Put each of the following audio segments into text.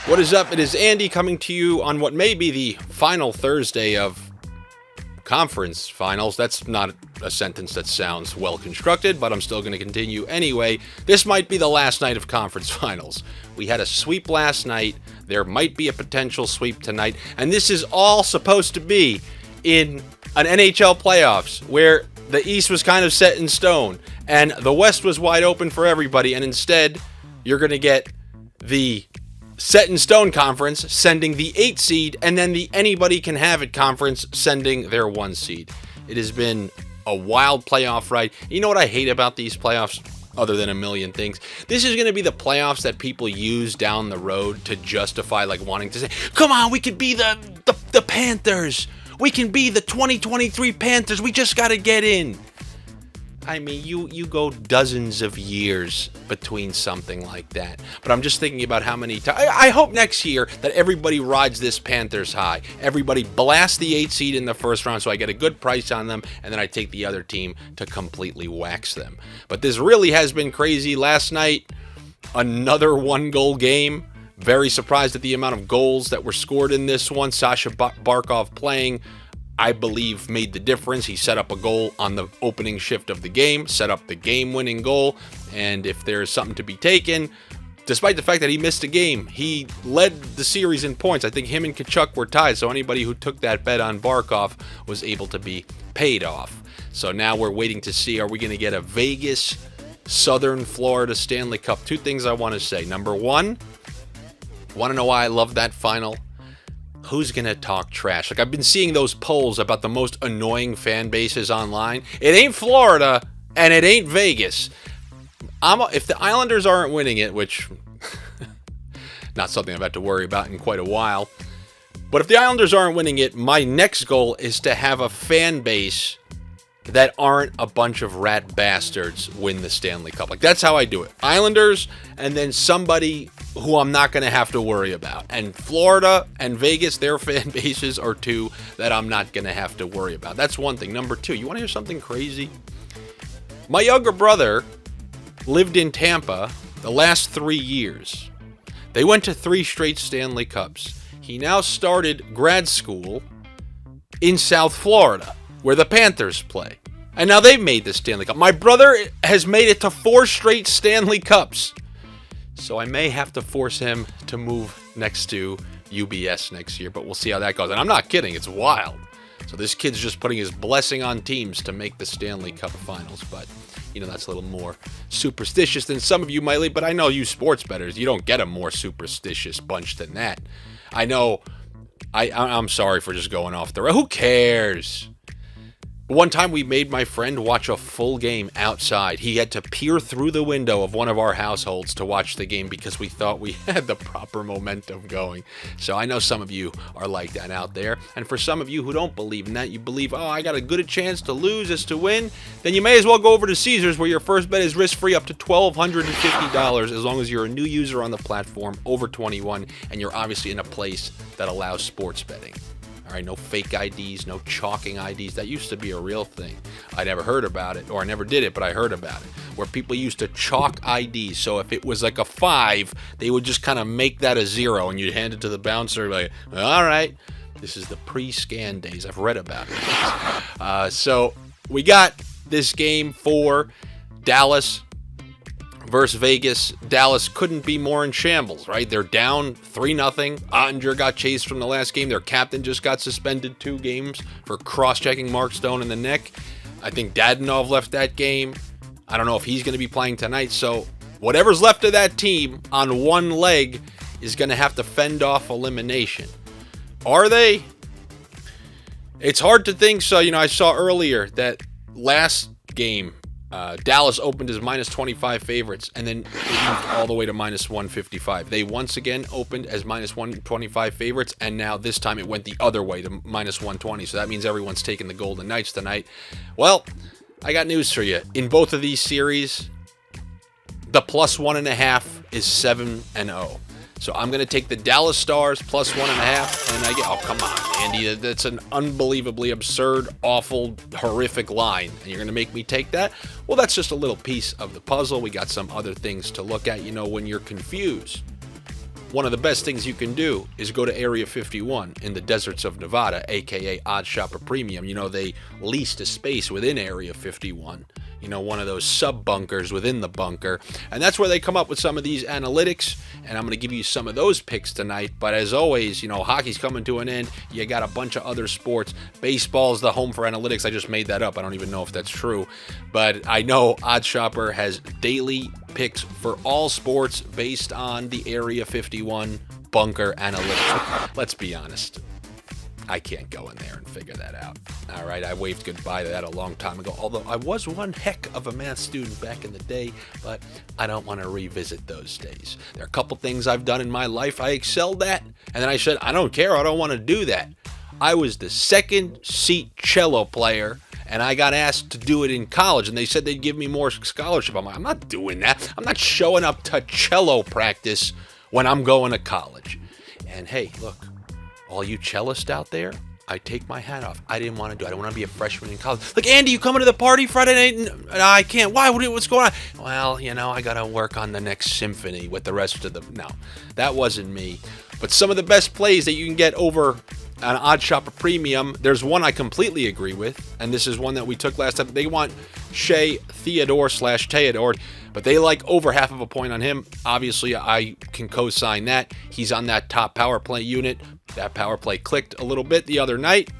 What is up? It is Andy coming to you on what may be the final Thursday of conference finals. That's not a sentence that sounds well constructed, but I'm still going to continue anyway. This might be the last night of conference finals. We had a sweep last night. There might be a potential sweep tonight. And this is all supposed to be in an NHL playoffs where the East was kind of set in stone and the West was wide open for everybody. And instead, you're going to get the set in stone conference sending the 8 seed, and then the anybody can have it conference sending their 1 seed. It has been a wild playoff ride. You know what I hate about these playoffs, other than a million things? This is going to be the playoffs that people use down the road to justify like wanting to say, come on, we could be the Panthers. We can be the 2023 Panthers. We just got to get in. I mean, you go dozens of years between something like that. But I'm just thinking about how many times. I hope next year that everybody rides this Panthers high. Everybody blasts the 8 seed in the first round so I get a good price on them, and then I take the other team to completely wax them. But this really has been crazy. Last night, another 1-goal game. Very surprised at the amount of goals that were scored in this one. Sasha Barkov playing, I believe, made the difference. He set up a goal on the opening shift of the game, set up the game-winning goal, and if there's something to be taken, despite the fact that he missed a game, he led the series in points. I think him and Tkachuk were tied, so anybody who took that bet on Barkov was able to be paid off. So now we're waiting to see, are we going to get a Vegas, Southern Florida Stanley Cup? 2 things I want to say. Number 1, want to know why I love that final? Who's going to talk trash? Like, I've been seeing those polls about the most annoying fan bases online. It ain't Florida, and it ain't Vegas. If the Islanders aren't winning it, which, not something I've had to worry about in quite a while, but if the Islanders aren't winning it, my next goal is to have a fan base that aren't a bunch of rat bastards win the Stanley Cup. Like, that's how I do it. Islanders, and then somebody who I'm not going to have to worry about. And Florida and Vegas, their fan bases are 2 that I'm not going to have to worry about. That's one thing. Number 2, you want to hear something crazy? My younger brother lived in Tampa the last 3 years. They went to 3 straight Stanley Cups. He now started grad school in South Florida, where the Panthers play. And now they've made the Stanley Cup. My brother has made it to 4 straight Stanley Cups. So I may have to force him to move next to UBS next year, but we'll see how that goes. And I'm not kidding, it's wild. So this kid's just putting his blessing on teams to make the Stanley Cup finals. But, you know, that's a little more superstitious than some of you might leave. But I know you sports bettors, you don't get a more superstitious bunch than that. I know, I'm sorry for just going off the road. Who cares? One time we made my friend watch a full game outside. He had to peer through the window of one of our households to watch the game because we thought we had the proper momentum going. So I know some of you are like that out there. And for some of you who don't believe in that, you believe, oh, I got a good chance to lose as to win, then you may as well go over to Caesars where your first bet is risk-free up to $1,250 as long as you're a new user on the platform, over 21, and you're obviously in a place that allows sports betting. All right, no fake IDs, no chalking IDs. That used to be a real thing. I never heard about it, or I never did it, but I heard about it, where people used to chalk IDs. So if it was like a 5, they would just kind of make that a 0, and you'd hand it to the bouncer, like, all right, this is the pre-scan days. I've read about it. So we got this game for Dallas versus Vegas. Dallas couldn't be more in shambles, right? They're down 3-0. Ottinger got chased from the last game. Their captain just got suspended 2 games for cross-checking Mark Stone in the neck. I think Dadonov left that game. I don't know if he's going to be playing tonight. So whatever's left of that team on one leg is going to have to fend off elimination. Are they? It's hard to think so. You know, I saw earlier that last game, Dallas opened as -25 favorites, and then it moved all the way to -155. They once again opened as -125 favorites, and now this time it went the other way to -120. So that means everyone's taking the Golden Knights tonight. Well, I got news for you. In both of these series, the +1.5 is 7-0. So I'm going to take the Dallas Stars +1.5, and I get, oh, come on, Andy, that's an unbelievably absurd, awful, horrific line, and you're going to make me take that? Well, that's just a little piece of the puzzle. We got some other things to look at. You know, when you're confused, one of the best things you can do is go to Area 51 in the deserts of Nevada, aka Odd Shopper Premium. You know, they leased a space within Area 51, you know, one of those sub-bunkers within the bunker. And that's where they come up with some of these analytics, and I'm going to give you some of those picks tonight. But as always, you know, hockey's coming to an end. You got a bunch of other sports. Baseball's the home for analytics. I just made that up. I don't even know if that's true. But I know Odd Shopper has daily picks for all sports based on the Area 51 bunker analytics. Let's be honest, I can't go in there and figure that out. All right, I waved goodbye to that a long time ago, although I was one heck of a math student back in the day, but I don't want to revisit those days. There are a couple things I've done in my life I excelled at, and then I said, I don't care, I don't want to do that. I was the second seat cello player, and I got asked to do it in college, and they said they'd give me more scholarship. I'm like, I'm not doing that. I'm not showing up to cello practice when I'm going to college. And hey, look, all you cellists out there, I take my hat off. I didn't want to do it. I don't want to be a freshman in college. Like, Andy, you coming to the party Friday night? I can't. Why? What's going on? Well, you know, I got to work on the next symphony with the rest of them. No, that wasn't me. But some of the best plays that you can get over an Odd Shopper Premium, there's one I completely agree with, and this is one that we took last time. They want Shea Theodore/Theodore, but they like over half of a point on him. Obviously, I can co-sign that. He's on that top power play unit. That power play clicked a little bit the other night.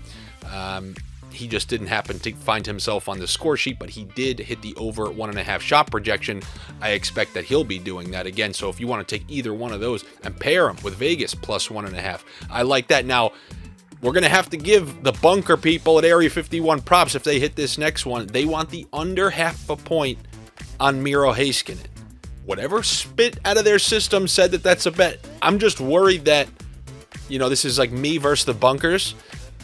He just didn't happen to find himself on the score sheet, but he did hit the over 1.5 shot projection. I expect that he'll be doing that again. So if you want to take either one of those and pair them with Vegas plus 1.5, I like that. Now, we're going to have to give the bunker people at Area 51 props if they hit this next one. They want the under half a point on Miro Heiskanen. Whatever spit out of their system said that that's a bet. I'm just worried that, you know, this is like me versus the bunkers,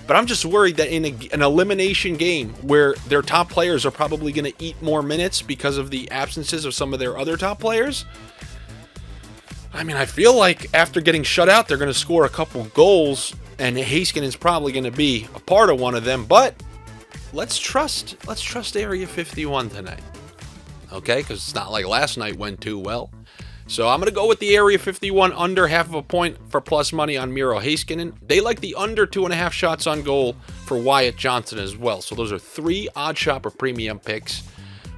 but I'm just worried that in an elimination game where their top players are probably going to eat more minutes because of the absences of some of their other top players. I mean, I feel like after getting shut out, they're going to score a couple goals, and Heiskanen's probably going to be a part of one of them. But let's trust Area 51 tonight, okay? Because it's not like last night went too well. So I'm going to go with the Area 51 under half of a point for plus money on Miro Heiskanen. They like the under 2.5 shots on goal for Wyatt Johnson as well. So those are 3 Odd Shopper Premium picks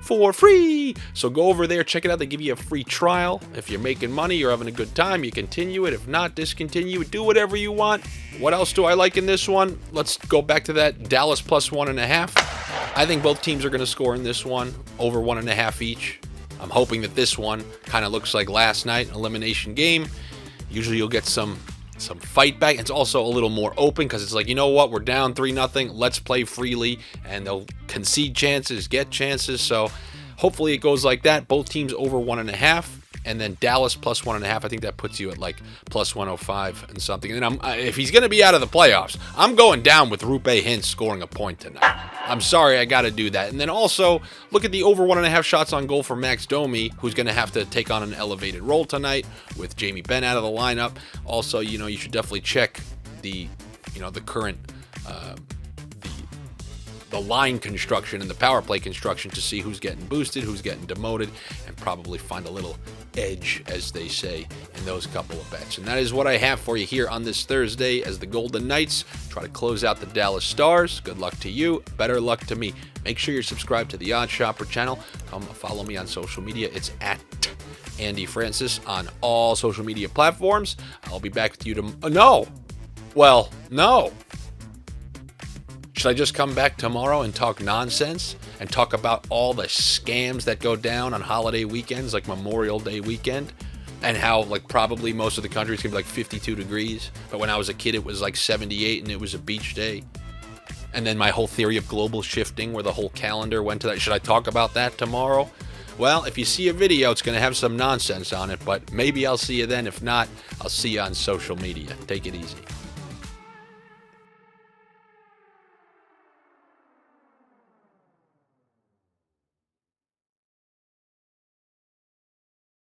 for free. So go over there, check it out. They give you a free trial. If you're making money, you're having a good time, you continue it. If not, discontinue it. Do whatever you want. What else do I like in this one? Let's go back to that Dallas plus 1.5. I think both teams are going to score in this one, over 1.5 each. I'm hoping that this one kind of looks like last night, elimination game. Usually you'll get some fight back. It's also a little more open because it's like, you know what, we're down 3-0. Let's play freely, and they'll concede chances, get chances. So hopefully it goes like that. Both teams over 1.5, and then Dallas plus 1.5. I think that puts you at like plus 105 and something. And if he's going to be out of the playoffs, I'm going down with Rupe Hintz scoring a point tonight. I'm sorry, I got to do that. And then also look at the over 1.5 shots on goal for Max Domi, who's going to have to take on an elevated role tonight with Jamie Benn out of the lineup. Also, you know, you should definitely check the current the line construction and the power play construction to see who's getting boosted, who's getting demoted, and probably find a little edge, as they say, in those couple of bets. And that is what I have for you here on this Thursday as the Golden Knights try to close out the Dallas Stars. Good luck to you. Better luck to me. Make sure you're subscribed to the Odd Shopper channel. Come follow me on social media. It's at Andy Francis on all social media platforms. I'll be back with you tomorrow. No. Should I just come back tomorrow and talk nonsense and talk about all the scams that go down on holiday weekends like Memorial Day weekend and how like probably most of the country is going to be like 52 degrees, but when I was a kid it was like 78 and it was a beach day? And then my whole theory of global shifting where the whole calendar went to that. Should I talk about that tomorrow? Well, if you see a video, it's going to have some nonsense on it, but maybe I'll see you then. If not, I'll see you on social media. Take it easy.